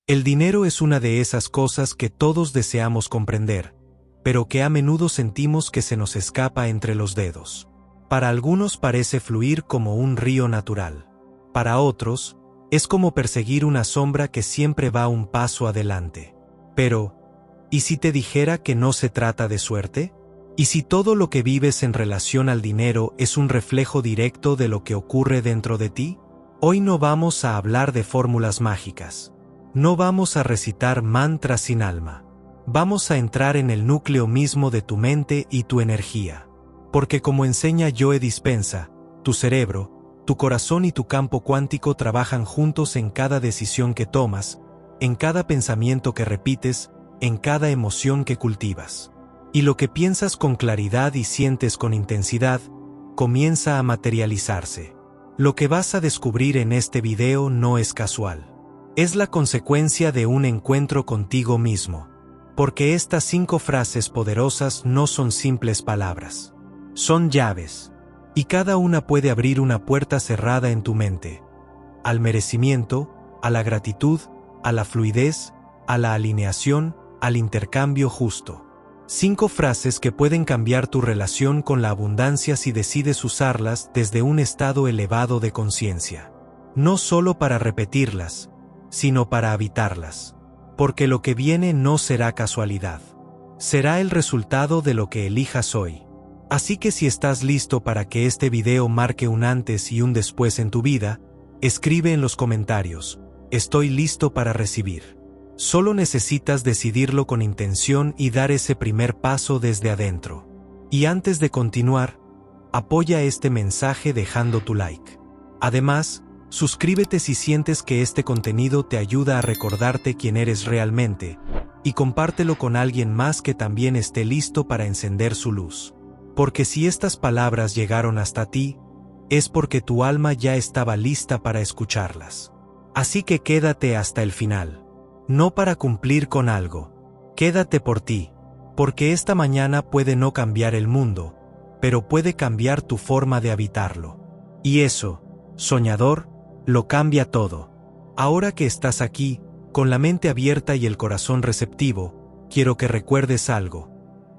El dinero es una de esas cosas que todos deseamos comprender, pero que a menudo sentimos que se nos escapa entre los dedos. Para algunos parece fluir como un río natural. Para otros, es como perseguir una sombra que siempre va un paso adelante. Pero, ¿y si te dijera que no se trata de suerte? ¿Y si todo lo que vives en relación al dinero es un reflejo directo de lo que ocurre dentro de ti? Hoy no vamos a hablar de fórmulas mágicas. No vamos a recitar mantras sin alma. Vamos a entrar en el núcleo mismo de tu mente y tu energía. Porque como enseña Joe Dispenza, tu cerebro, tu corazón y tu campo cuántico trabajan juntos en cada decisión que tomas, en cada pensamiento que repites, en cada emoción que cultivas. Y lo que piensas con claridad y sientes con intensidad, comienza a materializarse. Lo que vas a descubrir en este video no es casual. Es la consecuencia de un encuentro contigo mismo. Porque estas 5 frases poderosas no son simples palabras. Son llaves. Y cada una puede abrir una puerta cerrada en tu mente. Al merecimiento, a la gratitud, a la fluidez, a la alineación, al intercambio justo. 5 frases que pueden cambiar tu relación con la abundancia si decides usarlas desde un estado elevado de conciencia. No solo para repetirlas, sino para habitarlas. Porque lo que viene no será casualidad. Será el resultado de lo que elijas hoy. Así que si estás listo para que este video marque un antes y un después en tu vida, escribe en los comentarios, estoy listo para recibir. Solo necesitas decidirlo con intención y dar ese primer paso desde adentro. Y antes de continuar, apoya este mensaje dejando tu like. Además, suscríbete si sientes que este contenido te ayuda a recordarte quién eres realmente, y compártelo con alguien más que también esté listo para encender su luz. Porque si estas palabras llegaron hasta ti, es porque tu alma ya estaba lista para escucharlas. Así que quédate hasta el final. No para cumplir con algo. Quédate por ti. Porque esta mañana puede no cambiar el mundo, pero puede cambiar tu forma de habitarlo. Y eso, soñador, lo cambia todo. Ahora que estás aquí, con la mente abierta y el corazón receptivo, quiero que recuerdes algo.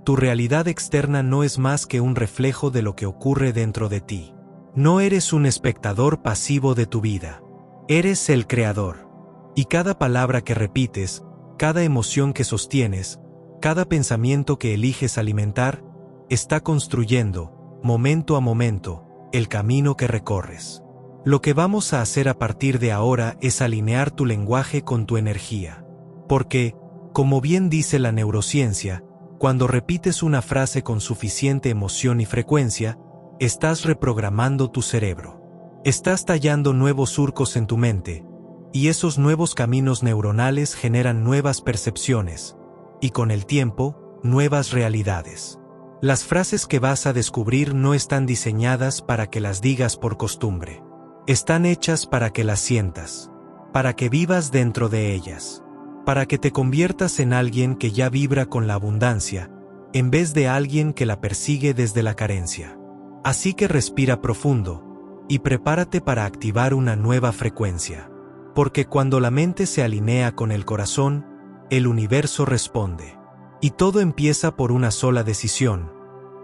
Tu realidad externa no es más que un reflejo de lo que ocurre dentro de ti. No eres un espectador pasivo de tu vida. Eres el creador. Y cada palabra que repites, cada emoción que sostienes, cada pensamiento que eliges alimentar, está construyendo, momento a momento, el camino que recorres. Lo que vamos a hacer a partir de ahora es alinear tu lenguaje con tu energía. Porque, como bien dice la neurociencia, cuando repites una frase con suficiente emoción y frecuencia, estás reprogramando tu cerebro. Estás tallando nuevos surcos en tu mente, y esos nuevos caminos neuronales generan nuevas percepciones, y con el tiempo, nuevas realidades. Las frases que vas a descubrir no están diseñadas para que las digas por costumbre. Están hechas para que las sientas, para que vivas dentro de ellas, para que te conviertas en alguien que ya vibra con la abundancia, en vez de alguien que la persigue desde la carencia. Así que respira profundo, y prepárate para activar una nueva frecuencia. Porque cuando la mente se alinea con el corazón, el universo responde. Y todo empieza por una sola decisión: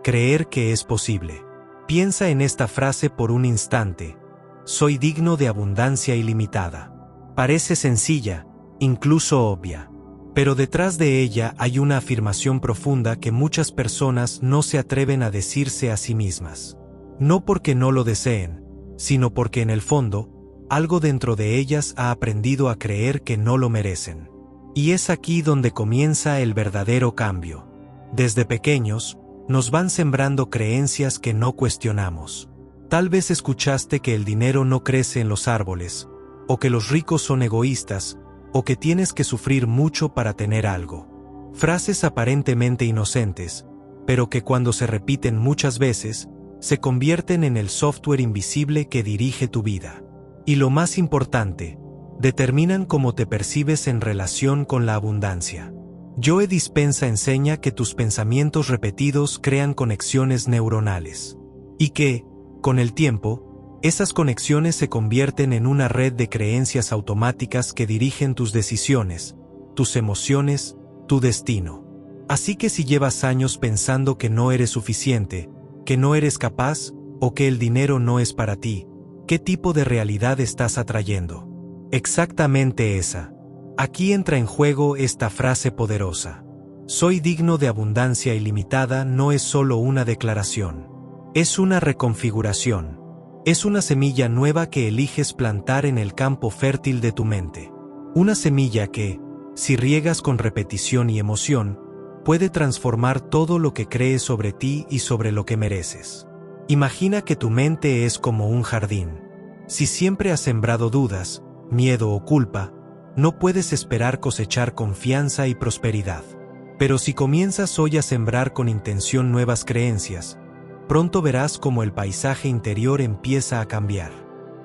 creer que es posible. Piensa en esta frase por un instante: soy digno de abundancia ilimitada. Parece sencilla, incluso obvia. Pero detrás de ella hay una afirmación profunda que muchas personas no se atreven a decirse a sí mismas. No porque no lo deseen, sino porque en el fondo, algo dentro de ellas ha aprendido a creer que no lo merecen. Y es aquí donde comienza el verdadero cambio. Desde pequeños, nos van sembrando creencias que no cuestionamos. Tal vez escuchaste que el dinero no crece en los árboles, o que los ricos son egoístas, o que tienes que sufrir mucho para tener algo. Frases aparentemente inocentes, pero que cuando se repiten muchas veces, se convierten en el software invisible que dirige tu vida. Y lo más importante, determinan cómo te percibes en relación con la abundancia. Joe Dispenza enseña que tus pensamientos repetidos crean conexiones neuronales. Y que, con el tiempo, Esas conexiones se convierten en una red de creencias automáticas que dirigen tus decisiones, tus emociones, tu destino. Así que si llevas años pensando que no eres suficiente, que no eres capaz, o que el dinero no es para ti, ¿qué tipo de realidad estás atrayendo? Exactamente esa. Aquí entra en juego esta frase poderosa. Soy digno de abundancia ilimitada no es solo una declaración. Es una reconfiguración. Es una semilla nueva que eliges plantar en el campo fértil de tu mente. Una semilla que, si riegas con repetición y emoción, puede transformar todo lo que crees sobre ti y sobre lo que mereces. Imagina que tu mente es como un jardín. Si siempre has sembrado dudas, miedo o culpa, no puedes esperar cosechar confianza y prosperidad. Pero si comienzas hoy a sembrar con intención nuevas creencias, pronto verás cómo el paisaje interior empieza a cambiar.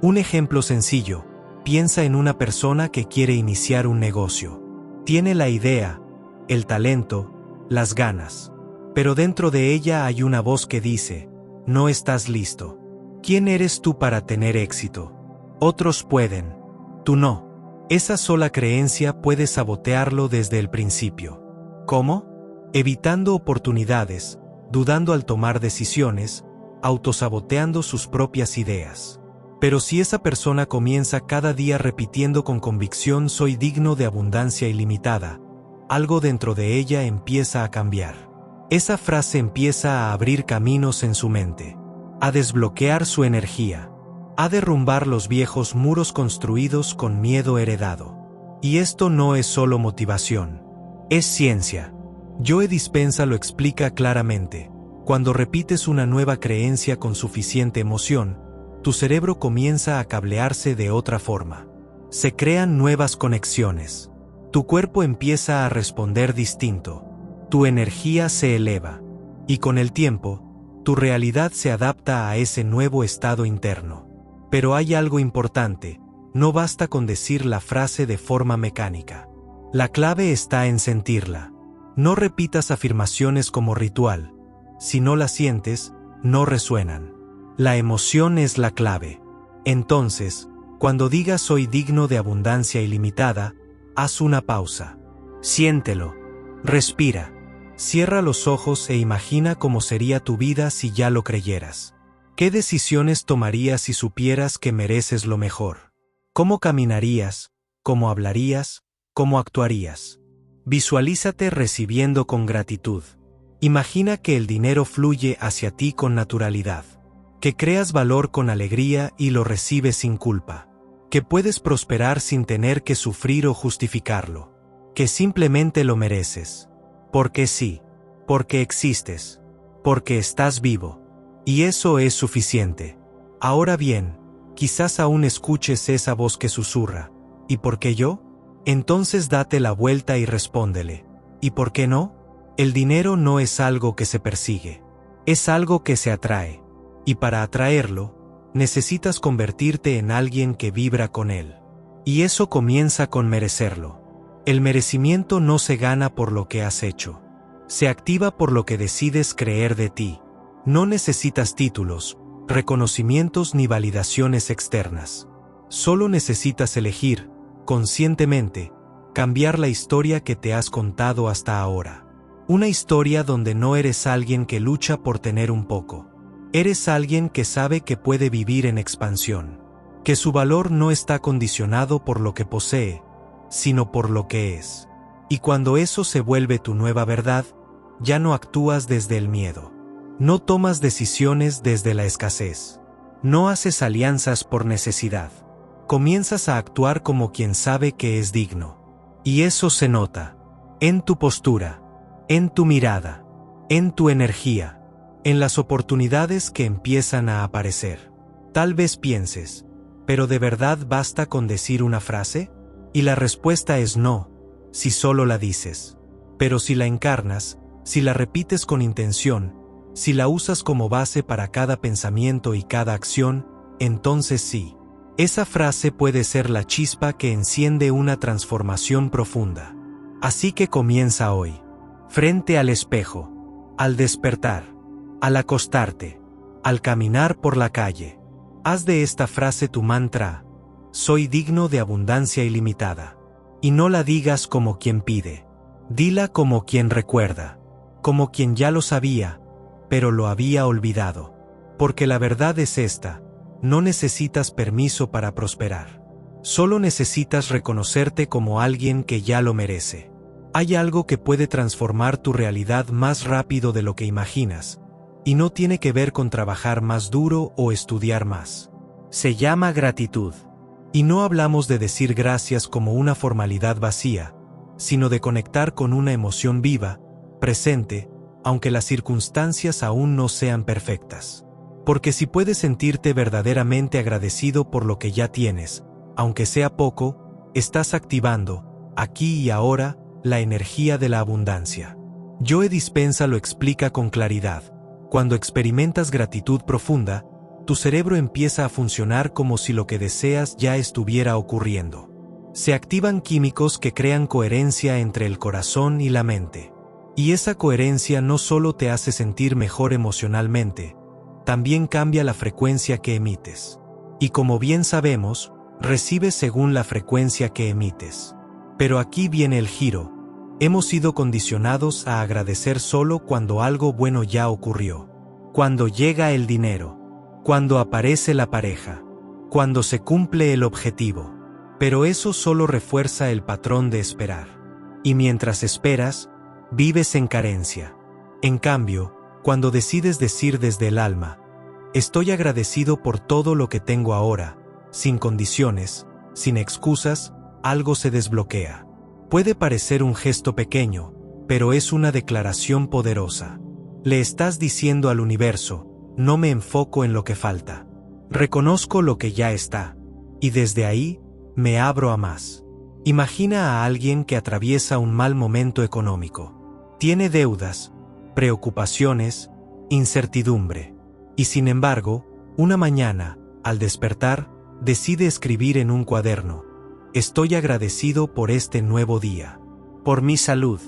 Un ejemplo sencillo: piensa en una persona que quiere iniciar un negocio. Tiene la idea, el talento, las ganas. Pero dentro de ella hay una voz que dice: no estás listo. ¿Quién eres tú para tener éxito? Otros pueden. Tú no. Esa sola creencia puede sabotearlo desde el principio. ¿Cómo? Evitando oportunidades, dudando al tomar decisiones, autosaboteando sus propias ideas. Pero si esa persona comienza cada día repitiendo con convicción soy digno de abundancia ilimitada, algo dentro de ella empieza a cambiar. Esa frase empieza a abrir caminos en su mente, a desbloquear su energía, a derrumbar los viejos muros construidos con miedo heredado. Y esto no es solo motivación, es ciencia. Joe Dispenza lo explica claramente. Cuando repites una nueva creencia con suficiente emoción, tu cerebro comienza a cablearse de otra forma. Se crean nuevas conexiones. Tu cuerpo empieza a responder distinto. Tu energía se eleva. Y con el tiempo, tu realidad se adapta a ese nuevo estado interno. Pero hay algo importante. No basta con decir la frase de forma mecánica. La clave está en sentirla. No repitas afirmaciones como ritual. Si no las sientes, no resuenan. La emoción es la clave. Entonces, cuando digas soy digno de abundancia ilimitada, haz una pausa. Siéntelo. Respira. Cierra los ojos e imagina cómo sería tu vida si ya lo creyeras. ¿Qué decisiones tomarías si supieras que mereces lo mejor? ¿Cómo caminarías? ¿Cómo hablarías? ¿Cómo actuarías? Visualízate recibiendo con gratitud. Imagina que el dinero fluye hacia ti con naturalidad. Que creas valor con alegría y lo recibes sin culpa. Que puedes prosperar sin tener que sufrir o justificarlo. Que simplemente lo mereces. Porque sí. Porque existes. Porque estás vivo. Y eso es suficiente. Ahora bien, quizás aún escuches esa voz que susurra. ¿Y por qué yo? Entonces date la vuelta y respóndele. ¿Y por qué no? El dinero no es algo que se persigue. Es algo que se atrae. Y para atraerlo, necesitas convertirte en alguien que vibra con él. Y eso comienza con merecerlo. El merecimiento no se gana por lo que has hecho. Se activa por lo que decides creer de ti. No necesitas títulos, reconocimientos ni validaciones externas. Solo necesitas elegir, conscientemente, cambiar la historia que te has contado hasta ahora. Una historia donde no eres alguien que lucha por tener un poco. Eres alguien que sabe que puede vivir en expansión. Que su valor no está condicionado por lo que posee, sino por lo que es. Y cuando eso se vuelve tu nueva verdad, ya no actúas desde el miedo. No tomas decisiones desde la escasez. No haces alianzas por necesidad. Comienzas a actuar como quien sabe que es digno. Y eso se nota. En tu postura. En tu mirada. En tu energía. En las oportunidades que empiezan a aparecer. Tal vez pienses, ¿pero de verdad basta con decir una frase? Y la respuesta es no, si solo la dices. Pero si la encarnas, si la repites con intención, si la usas como base para cada pensamiento y cada acción, entonces sí. Esa frase puede ser la chispa que enciende una transformación profunda. Así que comienza hoy. Frente al espejo. Al despertar. Al acostarte. Al caminar por la calle. Haz de esta frase tu mantra: soy digno de abundancia ilimitada. Y no la digas como quien pide. Dila como quien recuerda, como quien ya lo sabía, pero lo había olvidado. Porque la verdad es esta: no necesitas permiso para prosperar. Solo necesitas reconocerte como alguien que ya lo merece. Hay algo que puede transformar tu realidad más rápido de lo que imaginas, y no tiene que ver con trabajar más duro o estudiar más. Se llama gratitud. Y no hablamos de decir gracias como una formalidad vacía, sino de conectar con una emoción viva, presente, aunque las circunstancias aún no sean perfectas. Porque si puedes sentirte verdaderamente agradecido por lo que ya tienes, aunque sea poco, estás activando, aquí y ahora, la energía de la abundancia. Joe Dispenza lo explica con claridad. Cuando experimentas gratitud profunda, tu cerebro empieza a funcionar como si lo que deseas ya estuviera ocurriendo. Se activan químicos que crean coherencia entre el corazón y la mente. Y esa coherencia no solo te hace sentir mejor emocionalmente, también cambia la frecuencia que emites. Y como bien sabemos, recibes según la frecuencia que emites. Pero aquí viene el giro. Hemos sido condicionados a agradecer solo cuando algo bueno ya ocurrió. Cuando llega el dinero. Cuando aparece la pareja. Cuando se cumple el objetivo. Pero eso solo refuerza el patrón de esperar. Y mientras esperas, vives en carencia. En cambio, cuando decides decir desde el alma: estoy agradecido por todo lo que tengo ahora, sin condiciones, sin excusas, algo se desbloquea. Puede parecer un gesto pequeño, pero es una declaración poderosa. Le estás diciendo al universo: no me enfoco en lo que falta. Reconozco lo que ya está. Y desde ahí, me abro a más. Imagina a alguien que atraviesa un mal momento económico. Tiene deudas, preocupaciones, incertidumbre. Y sin embargo, una mañana, al despertar, decide escribir en un cuaderno: estoy agradecido por este nuevo día. Por mi salud.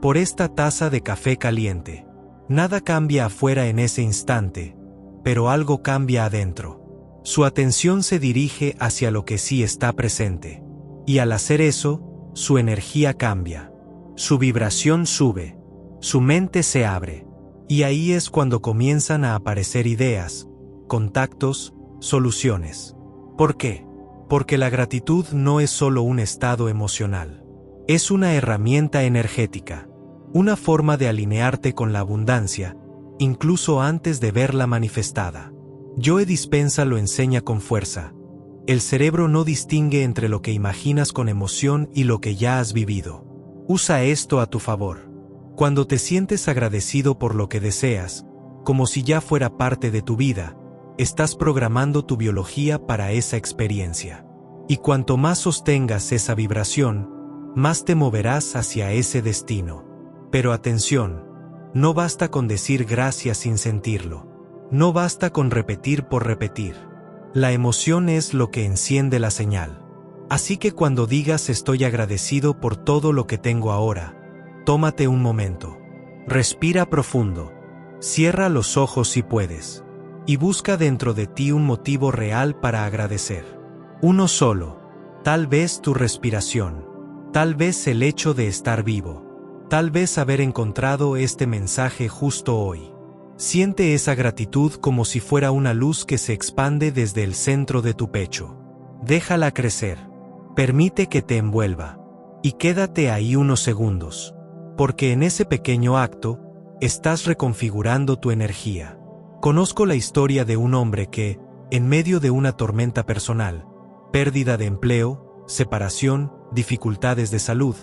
Por esta taza de café caliente. Nada cambia afuera en ese instante, pero algo cambia adentro. Su atención se dirige hacia lo que sí está presente. Y al hacer eso, su energía cambia. Su vibración sube. Su mente se abre. Y ahí es cuando comienzan a aparecer ideas, contactos, soluciones. ¿Por qué? Porque la gratitud no es solo un estado emocional. Es una herramienta energética. Una forma de alinearte con la abundancia, incluso antes de verla manifestada. Joe Dispenza lo enseña con fuerza. El cerebro no distingue entre lo que imaginas con emoción y lo que ya has vivido. Usa esto a tu favor. Cuando te sientes agradecido por lo que deseas, como si ya fuera parte de tu vida, estás programando tu biología para esa experiencia. Y cuanto más sostengas esa vibración, más te moverás hacia ese destino. Pero atención, no basta con decir gracias sin sentirlo. No basta con repetir por repetir. La emoción es lo que enciende la señal. Así que cuando digas estoy agradecido por todo lo que tengo ahora, tómate un momento. Respira profundo. Cierra los ojos si puedes. Y busca dentro de ti un motivo real para agradecer. Uno solo. Tal vez tu respiración. Tal vez el hecho de estar vivo. Tal vez haber encontrado este mensaje justo hoy. Siente esa gratitud como si fuera una luz que se expande desde el centro de tu pecho. Déjala crecer. Permite que te envuelva. Y quédate ahí unos segundos. Porque en ese pequeño acto, estás reconfigurando tu energía. Conozco la historia de un hombre que, en medio de una tormenta personal, pérdida de empleo, separación, dificultades de salud,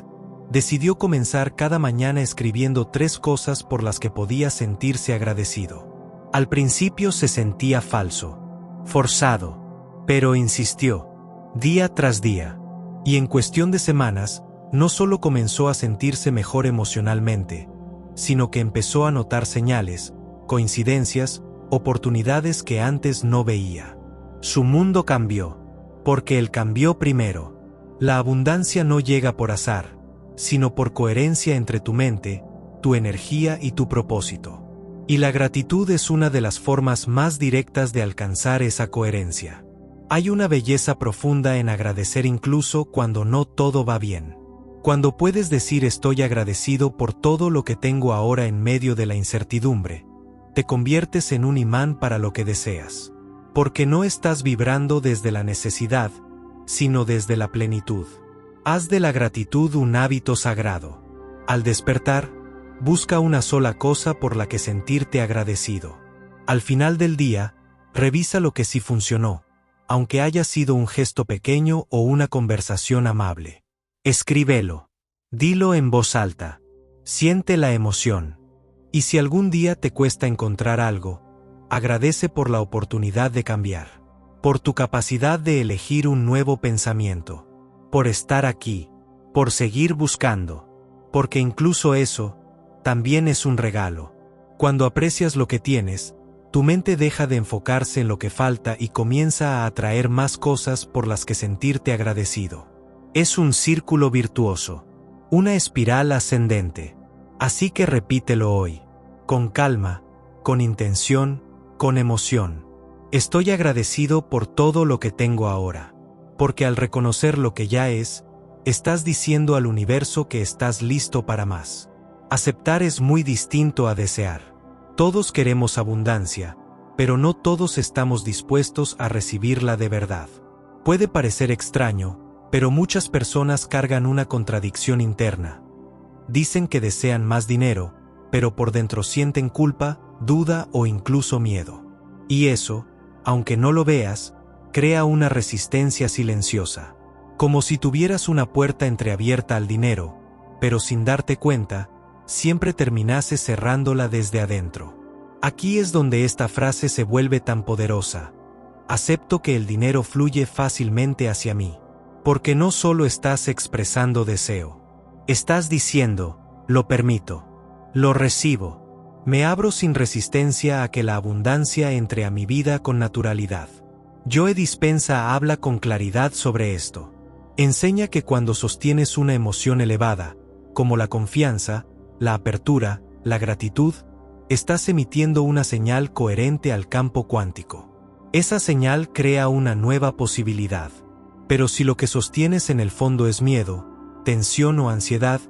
decidió comenzar cada mañana escribiendo 3 cosas por las que podía sentirse agradecido. Al principio se sentía falso, forzado, pero insistió, día tras día, y en cuestión de semanas, no solo comenzó a sentirse mejor emocionalmente, sino que empezó a notar señales, coincidencias, oportunidades que antes no veía. Su mundo cambió, porque él cambió primero. La abundancia no llega por azar, sino por coherencia entre tu mente, tu energía y tu propósito. Y la gratitud es una de las formas más directas de alcanzar esa coherencia. Hay una belleza profunda en agradecer incluso cuando no todo va bien. Cuando puedes decir estoy agradecido por todo lo que tengo ahora en medio de la incertidumbre, te conviertes en un imán para lo que deseas. Porque no estás vibrando desde la necesidad, sino desde la plenitud. Haz de la gratitud un hábito sagrado. Al despertar, busca una sola cosa por la que sentirte agradecido. Al final del día, revisa lo que sí funcionó, aunque haya sido un gesto pequeño o una conversación amable. Escríbelo. Dilo en voz alta. Siente la emoción. Y si algún día te cuesta encontrar algo, agradece por la oportunidad de cambiar, por tu capacidad de elegir un nuevo pensamiento, por estar aquí, por seguir buscando, porque incluso eso también es un regalo. Cuando aprecias lo que tienes, tu mente deja de enfocarse en lo que falta y comienza a atraer más cosas por las que sentirte agradecido. Es un círculo virtuoso, una espiral ascendente. Así que repítelo hoy, con calma, con intención, con emoción. Estoy agradecido por todo lo que tengo ahora, porque al reconocer lo que ya es, estás diciendo al universo que estás listo para más. Aceptar es muy distinto a desear. Todos queremos abundancia, pero no todos estamos dispuestos a recibirla de verdad. Puede parecer extraño, pero muchas personas cargan una contradicción interna. Dicen que desean más dinero, pero por dentro sienten culpa, duda o incluso miedo. Y eso, aunque no lo veas, crea una resistencia silenciosa. Como si tuvieras una puerta entreabierta al dinero, pero sin darte cuenta, siempre terminases cerrándola desde adentro. Aquí es donde esta frase se vuelve tan poderosa. Acepto que el dinero fluye fácilmente hacia mí. Porque no solo estás expresando deseo. Estás diciendo, lo permito, lo recibo, me abro sin resistencia a que la abundancia entre a mi vida con naturalidad. Joe Dispenza habla con claridad sobre esto. Enseña que cuando sostienes una emoción elevada, como la confianza, la apertura, la gratitud, estás emitiendo una señal coherente al campo cuántico. Esa señal crea una nueva posibilidad. Pero si lo que sostienes en el fondo es miedo, tensión o ansiedad,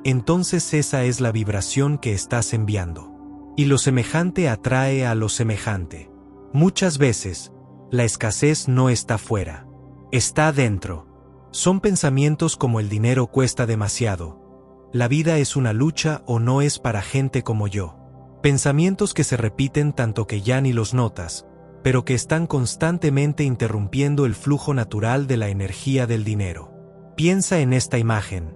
entonces esa es la vibración que estás enviando. Y lo semejante atrae a lo semejante. Muchas veces, la escasez no está fuera, está dentro. Son pensamientos como el dinero cuesta demasiado, la vida es una lucha o no es para gente como yo. Pensamientos que se repiten tanto que ya ni los notas, pero que están constantemente interrumpiendo el flujo natural de la energía del dinero. Piensa en esta imagen.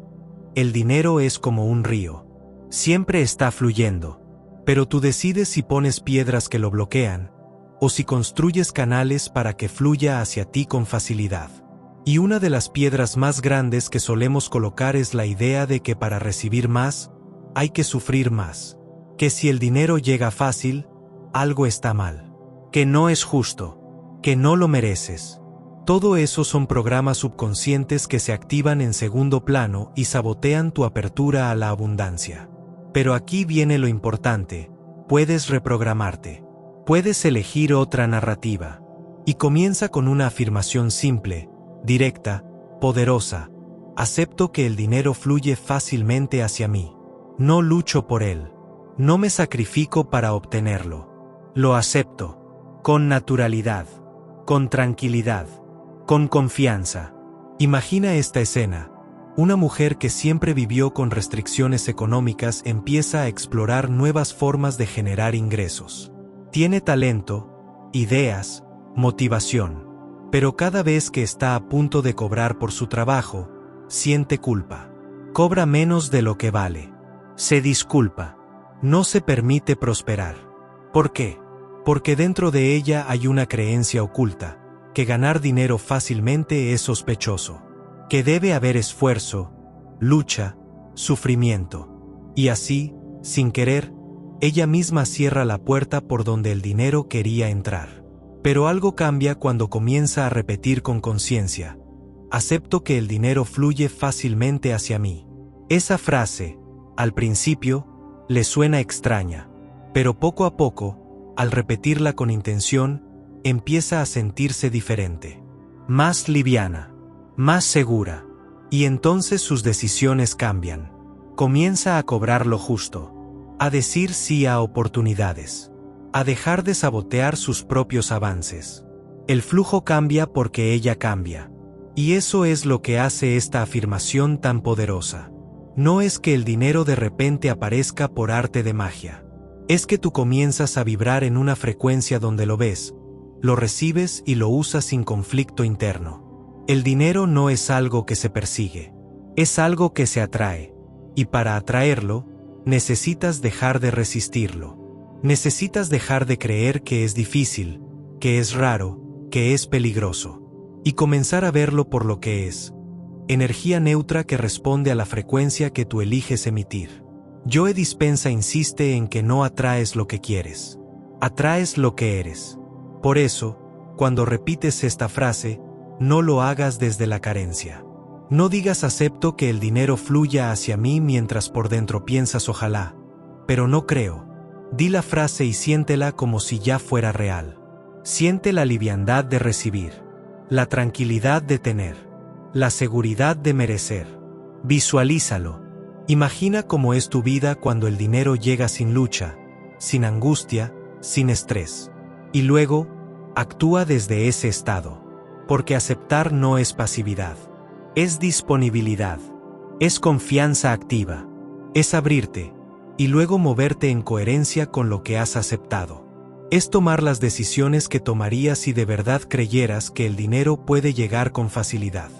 El dinero es como un río. Siempre está fluyendo, pero tú decides si pones piedras que lo bloquean, o si construyes canales para que fluya hacia ti con facilidad. Y una de las piedras más grandes que solemos colocar es la idea de que para recibir más, hay que sufrir más. Que si el dinero llega fácil, algo está mal. Que no es justo, que no lo mereces. Todo eso son programas subconscientes que se activan en segundo plano y sabotean tu apertura a la abundancia. Pero aquí viene lo importante, puedes reprogramarte. Puedes elegir otra narrativa. Y comienza con una afirmación simple, directa, poderosa. Acepto que el dinero fluye fácilmente hacia mí. No lucho por él. No me sacrifico para obtenerlo. Lo acepto. Con naturalidad, con tranquilidad, con confianza. Imagina esta escena. Una mujer que siempre vivió con restricciones económicas empieza a explorar nuevas formas de generar ingresos. Tiene talento, ideas, motivación. Pero cada vez que está a punto de cobrar por su trabajo, siente culpa. Cobra menos de lo que vale. Se disculpa. No se permite prosperar. ¿Por qué? Porque dentro de ella hay una creencia oculta, que ganar dinero fácilmente es sospechoso, que debe haber esfuerzo, lucha, sufrimiento. Y así, sin querer, ella misma cierra la puerta por donde el dinero quería entrar. Pero algo cambia cuando comienza a repetir con conciencia: acepto que el dinero fluye fácilmente hacia mí. Esa frase, al principio, le suena extraña. Pero poco a poco, al repetirla con intención, empieza a sentirse diferente, más liviana, más segura, y entonces sus decisiones cambian. Comienza a cobrar lo justo, a decir sí a oportunidades, a dejar de sabotear sus propios avances. El flujo cambia porque ella cambia. Y eso es lo que hace esta afirmación tan poderosa. No es que el dinero de repente aparezca por arte de magia. Es que tú comienzas a vibrar en una frecuencia donde lo ves, lo recibes y lo usas sin conflicto interno. El dinero no es algo que se persigue, es algo que se atrae. Y para atraerlo, necesitas dejar de resistirlo. Necesitas dejar de creer que es difícil, que es raro, que es peligroso. Y comenzar a verlo por lo que es. Energía neutra que responde a la frecuencia que tú eliges emitir. Joe Dispenza insiste en que no atraes lo que quieres. Atraes lo que eres. Por eso, cuando repites esta frase, no lo hagas desde la carencia. No digas acepto que el dinero fluya hacia mí mientras por dentro piensas ojalá, pero no creo. Di la frase y siéntela como si ya fuera real. Siente la liviandad de recibir, la tranquilidad de tener, la seguridad de merecer. Visualízalo. Imagina cómo es tu vida cuando el dinero llega sin lucha, sin angustia, sin estrés. Y luego, actúa desde ese estado. Porque aceptar no es pasividad. Es disponibilidad, es confianza activa, es abrirte, y luego moverte en coherencia con lo que has aceptado. Es tomar las decisiones que tomarías si de verdad creyeras que el dinero puede llegar con facilidad.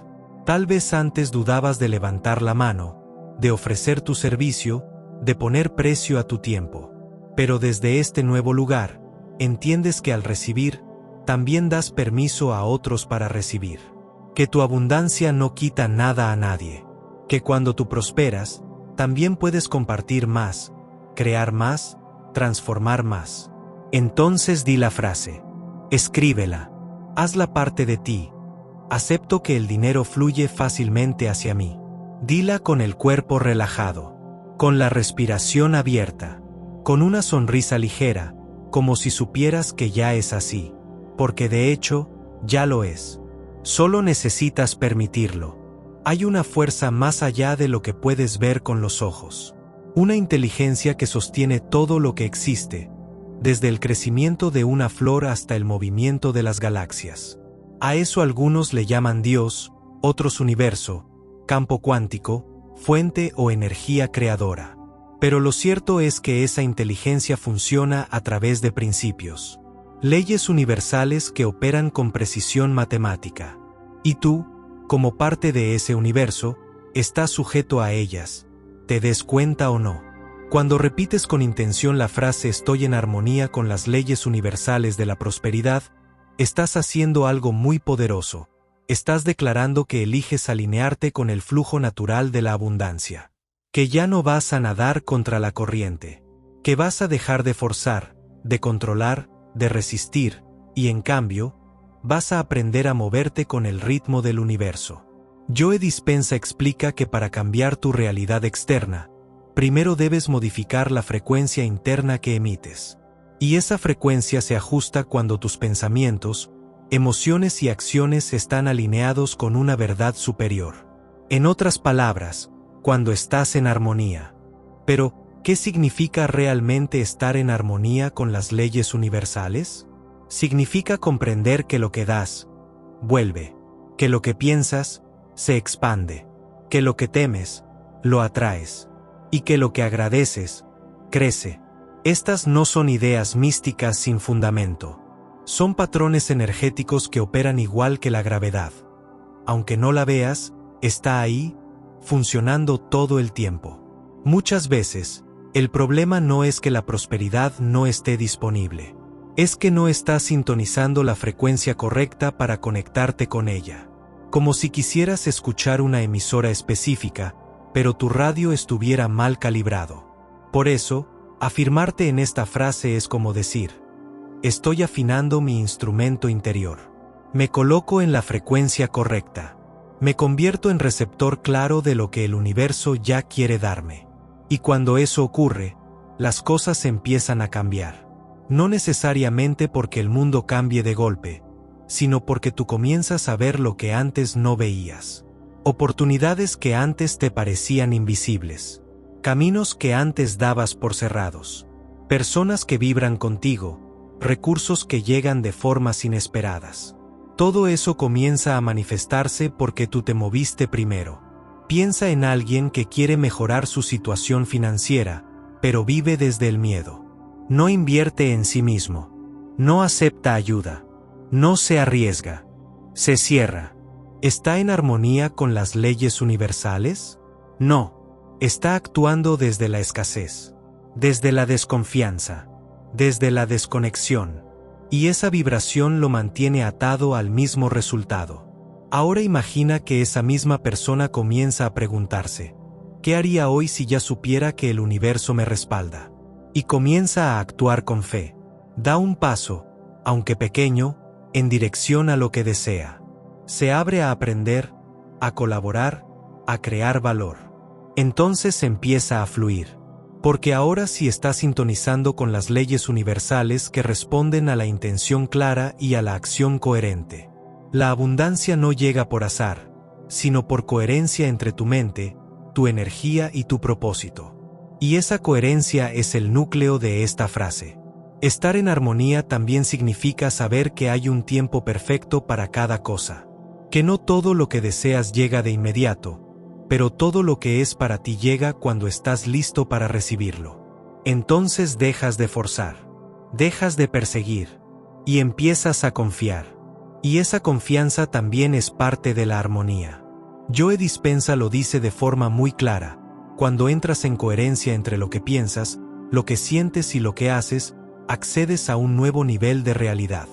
Tal vez antes dudabas de levantar la mano, de ofrecer tu servicio, de poner precio a tu tiempo. Pero desde este nuevo lugar, entiendes que al recibir, también das permiso a otros para recibir. Que tu abundancia no quita nada a nadie. Que cuando tú prosperas, también puedes compartir más, crear más, transformar más. Entonces di la frase. Escríbela. Hazla parte de ti. Acepto que el dinero fluye fácilmente hacia mí. Dila con el cuerpo relajado, con la respiración abierta, con una sonrisa ligera, como si supieras que ya es así. Porque de hecho, ya lo es. Solo necesitas permitirlo. Hay una fuerza más allá de lo que puedes ver con los ojos. Una inteligencia que sostiene todo lo que existe, desde el crecimiento de una flor hasta el movimiento de las galaxias. A eso algunos le llaman Dios, otros universo, campo cuántico, fuente o energía creadora. Pero lo cierto es que esa inteligencia funciona a través de principios. Leyes universales que operan con precisión matemática. Y tú, como parte de ese universo, estás sujeto a ellas, te des cuenta o no. Cuando repites con intención la frase estoy en armonía con las leyes universales de la prosperidad, estás haciendo algo muy poderoso. Estás declarando que eliges alinearte con el flujo natural de la abundancia. Que ya no vas a nadar contra la corriente. Que vas a dejar de forzar, de controlar, de resistir, y en cambio, vas a aprender a moverte con el ritmo del universo. Joe Dispenza explica que para cambiar tu realidad externa, primero debes modificar la frecuencia interna que emites. Y esa frecuencia se ajusta cuando tus pensamientos, emociones y acciones están alineados con una verdad superior. En otras palabras, cuando estás en armonía. Pero, ¿qué significa realmente estar en armonía con las leyes universales? Significa comprender que lo que das, vuelve, que lo que piensas, se expande, que lo que temes, lo atraes, y que lo que agradeces, crece. Estas no son ideas místicas sin fundamento. Son patrones energéticos que operan igual que la gravedad. Aunque no la veas, está ahí, funcionando todo el tiempo. Muchas veces, el problema no es que la prosperidad no esté disponible. Es que no estás sintonizando la frecuencia correcta para conectarte con ella. Como si quisieras escuchar una emisora específica, pero tu radio estuviera mal calibrado. Por eso, afirmarte en esta frase es como decir, estoy afinando mi instrumento interior. Me coloco en la frecuencia correcta. Me convierto en receptor claro de lo que el universo ya quiere darme. Y cuando eso ocurre, las cosas empiezan a cambiar. No necesariamente porque el mundo cambie de golpe, sino porque tú comienzas a ver lo que antes no veías. Oportunidades que antes te parecían invisibles. Caminos que antes dabas por cerrados. Personas que vibran contigo. Recursos que llegan de formas inesperadas. Todo eso comienza a manifestarse porque tú te moviste primero. Piensa en alguien que quiere mejorar su situación financiera, pero vive desde el miedo. No invierte en sí mismo. No acepta ayuda. No se arriesga. Se cierra. ¿Está en armonía con las leyes universales? No. Está actuando desde la escasez, desde la desconfianza, desde la desconexión. Y esa vibración lo mantiene atado al mismo resultado. Ahora imagina que esa misma persona comienza a preguntarse, ¿qué haría hoy si ya supiera que el universo me respalda? Y comienza a actuar con fe. Da un paso, aunque pequeño, en dirección a lo que desea. Se abre a aprender, a colaborar, a crear valor. Entonces empieza a fluir. Porque ahora sí está sintonizando con las leyes universales que responden a la intención clara y a la acción coherente. La abundancia no llega por azar, sino por coherencia entre tu mente, tu energía y tu propósito. Y esa coherencia es el núcleo de esta frase. Estar en armonía también significa saber que hay un tiempo perfecto para cada cosa. Que no todo lo que deseas llega de inmediato, pero todo lo que es para ti llega cuando estás listo para recibirlo. Entonces dejas de forzar, dejas de perseguir, y empiezas a confiar. Y esa confianza también es parte de la armonía. Joe Dispenza lo dice de forma muy clara: cuando entras en coherencia entre lo que piensas, lo que sientes y lo que haces, accedes a un nuevo nivel de realidad.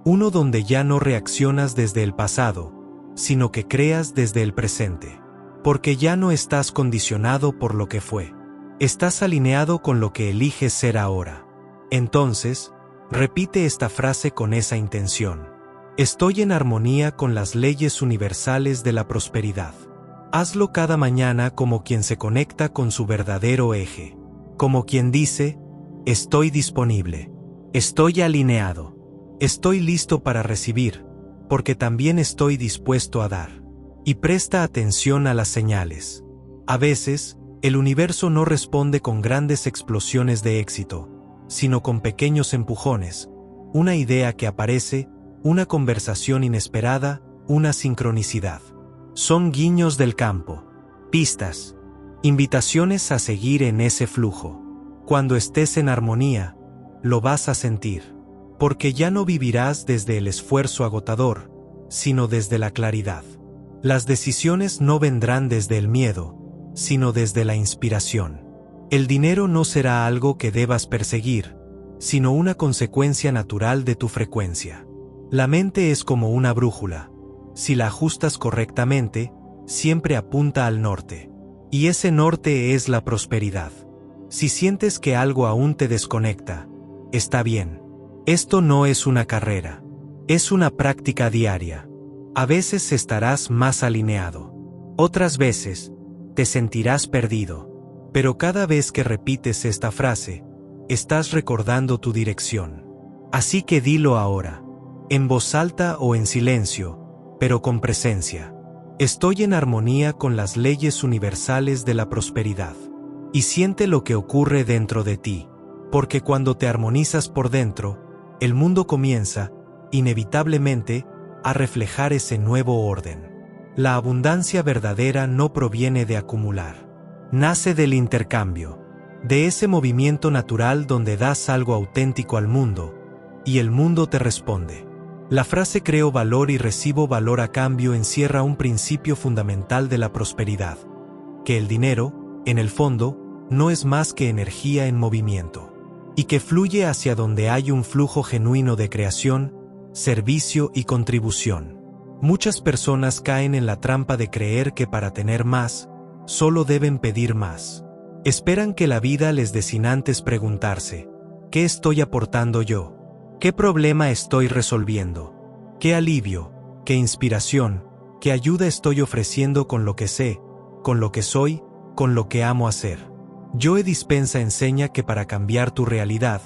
Uno donde ya no reaccionas desde el pasado, sino que creas desde el presente. Porque ya no estás condicionado por lo que fue. Estás alineado con lo que eliges ser ahora. Entonces, repite esta frase con esa intención. Estoy en armonía con las leyes universales de la prosperidad. Hazlo cada mañana como quien se conecta con su verdadero eje. Como quien dice, estoy disponible. Estoy alineado. Estoy listo para recibir, porque también estoy dispuesto a dar. Y presta atención a las señales. A veces, el universo no responde con grandes explosiones de éxito, sino con pequeños empujones, una idea que aparece, una conversación inesperada, una sincronicidad. Son guiños del campo, pistas, invitaciones a seguir en ese flujo. Cuando estés en armonía, lo vas a sentir, porque ya no vivirás desde el esfuerzo agotador, sino desde la claridad. Las decisiones no vendrán desde el miedo, sino desde la inspiración. El dinero no será algo que debas perseguir, sino una consecuencia natural de tu frecuencia. La mente es como una brújula. Si la ajustas correctamente, siempre apunta al norte. Y ese norte es la prosperidad. Si sientes que algo aún te desconecta, está bien. Esto no es una carrera. Es una práctica diaria. A veces estarás más alineado. Otras veces, te sentirás perdido. Pero cada vez que repites esta frase, estás recordando tu dirección. Así que dilo ahora, en voz alta o en silencio, pero con presencia. Estoy en armonía con las leyes universales de la prosperidad. Y siente lo que ocurre dentro de ti. Porque cuando te armonizas por dentro, el mundo comienza, inevitablemente, a reflejar ese nuevo orden. La abundancia verdadera no proviene de acumular. Nace del intercambio, de ese movimiento natural donde das algo auténtico al mundo, y el mundo te responde. La frase creo valor y recibo valor a cambio encierra un principio fundamental de la prosperidad, que el dinero, en el fondo, no es más que energía en movimiento, y que fluye hacia donde hay un flujo genuino de creación, servicio y contribución. Muchas personas caen en la trampa de creer que para tener más, solo deben pedir más. Esperan que la vida les dé sin antes preguntarse, ¿qué estoy aportando yo? ¿Qué problema estoy resolviendo? ¿Qué alivio, qué inspiración, qué ayuda estoy ofreciendo con lo que sé, con lo que soy, con lo que amo hacer? Joe Dispenza enseña que para cambiar tu realidad,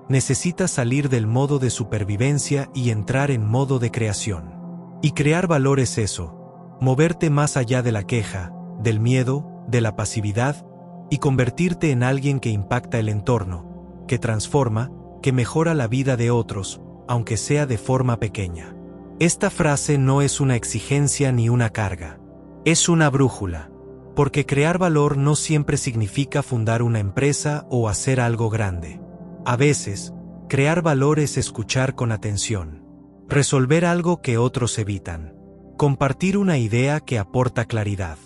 necesitas salir del modo de supervivencia y entrar en modo de creación. Y crear valor es eso, moverte más allá de la queja, del miedo, de la pasividad, y convertirte en alguien que impacta el entorno, que transforma, que mejora la vida de otros, aunque sea de forma pequeña. Esta frase no es una exigencia ni una carga. Es una brújula. Porque crear valor no siempre significa fundar una empresa o hacer algo grande. A veces, crear valor es escuchar con atención, resolver algo que otros evitan, compartir una idea que aporta claridad,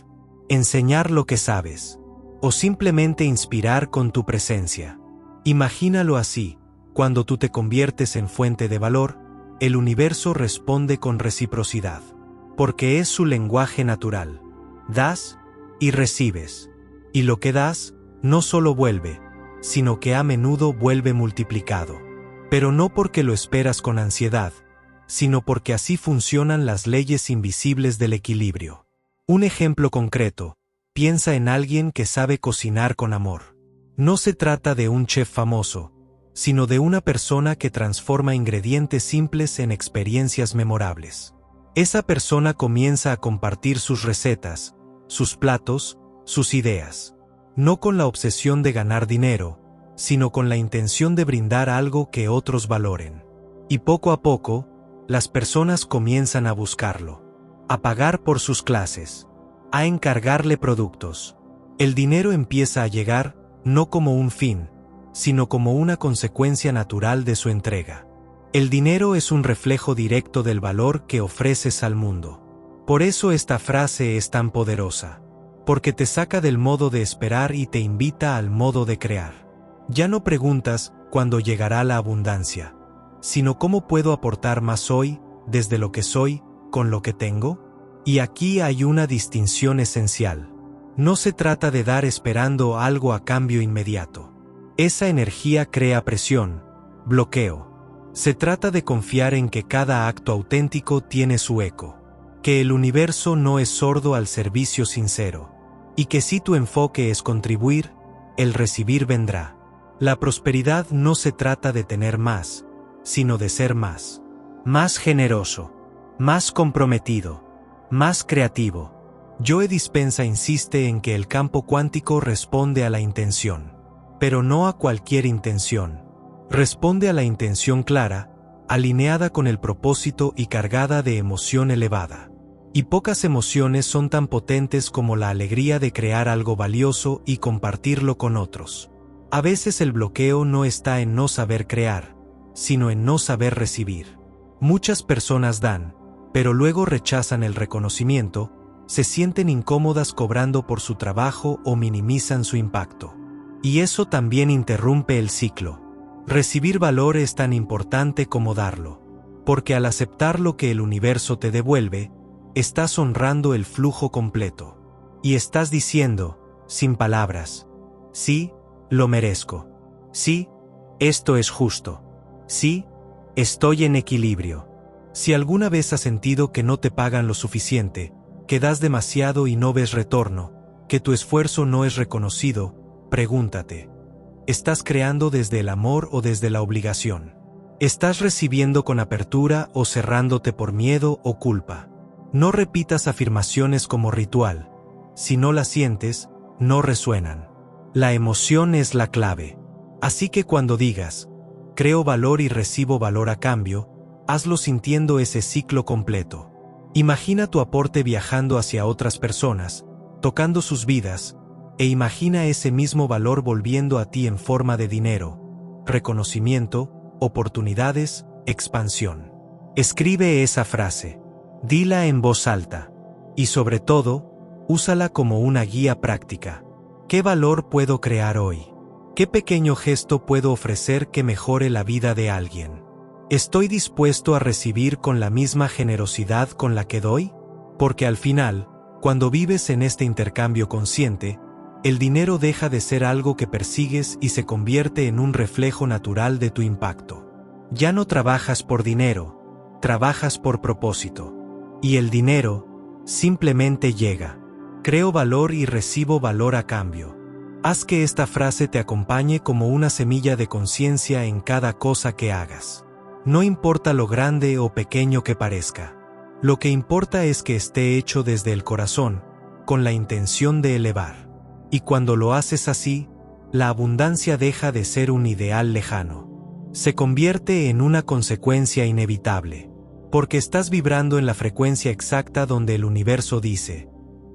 enseñar lo que sabes, o simplemente inspirar con tu presencia. Imagínalo así: cuando tú te conviertes en fuente de valor, el universo responde con reciprocidad, porque es su lenguaje natural. Das y recibes, y lo que das no solo vuelve, sino que a menudo vuelve multiplicado. Pero no porque lo esperas con ansiedad, sino porque así funcionan las leyes invisibles del equilibrio. Un ejemplo concreto: piensa en alguien que sabe cocinar con amor. No se trata de un chef famoso, sino de una persona que transforma ingredientes simples en experiencias memorables. Esa persona comienza a compartir sus recetas, sus platos, sus ideas. No con la obsesión de ganar dinero, sino con la intención de brindar algo que otros valoren. Y poco a poco, las personas comienzan a buscarlo, a pagar por sus clases, a encargarle productos. El dinero empieza a llegar, no como un fin, sino como una consecuencia natural de su entrega. El dinero es un reflejo directo del valor que ofreces al mundo. Por eso esta frase es tan poderosa, porque te saca del modo de esperar y te invita al modo de crear. Ya no preguntas cuándo llegará la abundancia, sino cómo puedo aportar más hoy, desde lo que soy, con lo que tengo. Y aquí hay una distinción esencial. No se trata de dar esperando algo a cambio inmediato. Esa energía crea presión, bloqueo. Se trata de confiar en que cada acto auténtico tiene su eco, que el universo no es sordo al servicio sincero, y que si tu enfoque es contribuir, el recibir vendrá. La prosperidad no se trata de tener más, sino de ser más. Más generoso, más comprometido, más creativo. Joe Dispenza insiste en que el campo cuántico responde a la intención, pero no a cualquier intención. Responde a la intención clara, alineada con el propósito y cargada de emoción elevada. Y pocas emociones son tan potentes como la alegría de crear algo valioso y compartirlo con otros. A veces el bloqueo no está en no saber crear, sino en no saber recibir. Muchas personas dan, pero luego rechazan el reconocimiento, se sienten incómodas cobrando por su trabajo o minimizan su impacto. Y eso también interrumpe el ciclo. Recibir valor es tan importante como darlo, porque al aceptar lo que el universo te devuelve, estás honrando el flujo completo. Y estás diciendo, sin palabras: sí, lo merezco. Sí, esto es justo. Sí, estoy en equilibrio. Si alguna vez has sentido que no te pagan lo suficiente, que das demasiado y no ves retorno, que tu esfuerzo no es reconocido, pregúntate: ¿estás creando desde el amor o desde la obligación? ¿Estás recibiendo con apertura o cerrándote por miedo o culpa? No repitas afirmaciones como ritual. Si no las sientes, no resuenan. La emoción es la clave. Así que cuando digas, creo valor y recibo valor a cambio, hazlo sintiendo ese ciclo completo. Imagina tu aporte viajando hacia otras personas, tocando sus vidas, e imagina ese mismo valor volviendo a ti en forma de dinero, reconocimiento, oportunidades, expansión. Escribe esa frase. Dila en voz alta. Y sobre todo, úsala como una guía práctica. ¿Qué valor puedo crear hoy? ¿Qué pequeño gesto puedo ofrecer que mejore la vida de alguien? ¿Estoy dispuesto a recibir con la misma generosidad con la que doy? Porque al final, cuando vives en este intercambio consciente, el dinero deja de ser algo que persigues y se convierte en un reflejo natural de tu impacto. Ya no trabajas por dinero, trabajas por propósito. Y el dinero simplemente llega. Creo valor y recibo valor a cambio. Haz que esta frase te acompañe como una semilla de conciencia en cada cosa que hagas. No importa lo grande o pequeño que parezca. Lo que importa es que esté hecho desde el corazón, con la intención de elevar. Y cuando lo haces así, la abundancia deja de ser un ideal lejano. Se convierte en una consecuencia inevitable, porque estás vibrando en la frecuencia exacta donde el universo dice,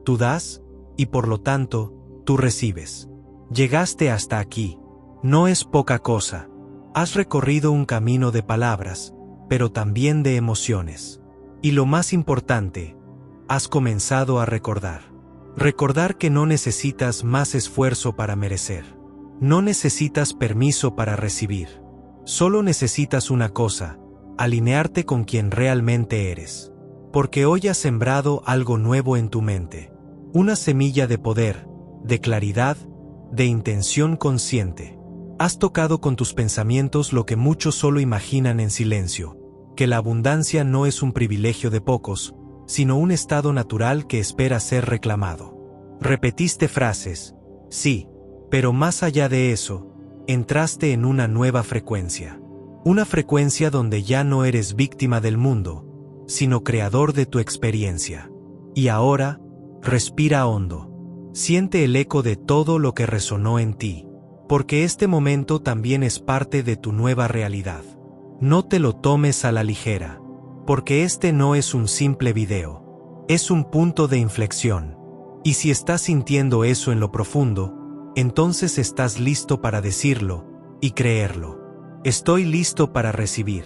tú das, y por lo tanto, tú recibes. Llegaste hasta aquí. No es poca cosa. Has recorrido un camino de palabras, pero también de emociones. Y lo más importante, has comenzado a recordar. Recordar que no necesitas más esfuerzo para merecer. No necesitas permiso para recibir. Solo necesitas una cosa, alinearte con quien realmente eres. Porque hoy has sembrado algo nuevo en tu mente. Una semilla de poder, de claridad, de intención consciente. Has tocado con tus pensamientos lo que muchos solo imaginan en silencio, que la abundancia no es un privilegio de pocos, sino un estado natural que espera ser reclamado. Repetiste frases, sí, pero más allá de eso, entraste en una nueva frecuencia. Una frecuencia donde ya no eres víctima del mundo, sino creador de tu experiencia. Y ahora, respira hondo. Siente el eco de todo lo que resonó en ti, porque este momento también es parte de tu nueva realidad. No te lo tomes a la ligera, porque este no es un simple video, es un punto de inflexión. Y si estás sintiendo eso en lo profundo, entonces estás listo para decirlo y creerlo. Estoy listo para recibir.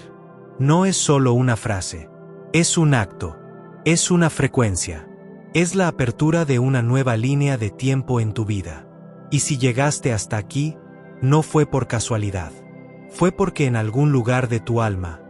No es solo una frase, es un acto, es una frecuencia. Es la apertura de una nueva línea de tiempo en tu vida. Y si llegaste hasta aquí, no fue por casualidad. Fue porque en algún lugar de tu alma,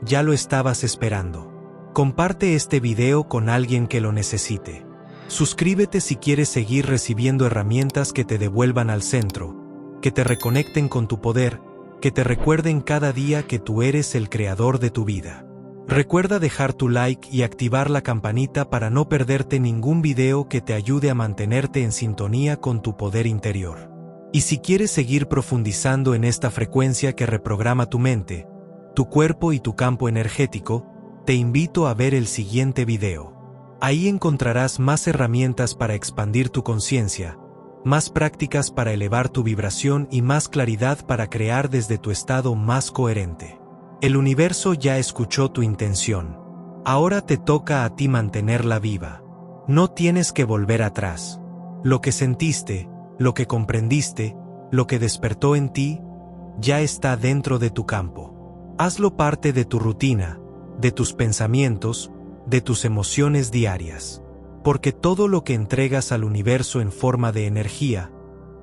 ya lo estabas esperando. Comparte este video con alguien que lo necesite. Suscríbete si quieres seguir recibiendo herramientas que te devuelvan al centro, que te reconecten con tu poder, que te recuerden cada día que tú eres el creador de tu vida. Recuerda dejar tu like y activar la campanita para no perderte ningún video que te ayude a mantenerte en sintonía con tu poder interior. Y si quieres seguir profundizando en esta frecuencia que reprograma tu mente, tu cuerpo y tu campo energético, te invito a ver el siguiente video. Ahí encontrarás más herramientas para expandir tu conciencia, más prácticas para elevar tu vibración y más claridad para crear desde tu estado más coherente. El universo ya escuchó tu intención. Ahora te toca a ti mantenerla viva. No tienes que volver atrás. Lo que sentiste, lo que comprendiste, lo que despertó en ti, ya está dentro de tu campo. Hazlo parte de tu rutina, de tus pensamientos, de tus emociones diarias. Porque todo lo que entregas al universo en forma de energía,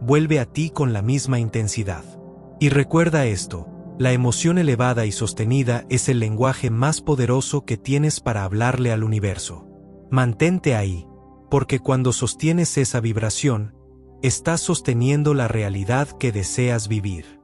vuelve a ti con la misma intensidad. Y recuerda esto. La emoción elevada y sostenida es el lenguaje más poderoso que tienes para hablarle al universo. Mantente ahí, porque cuando sostienes esa vibración, estás sosteniendo la realidad que deseas vivir.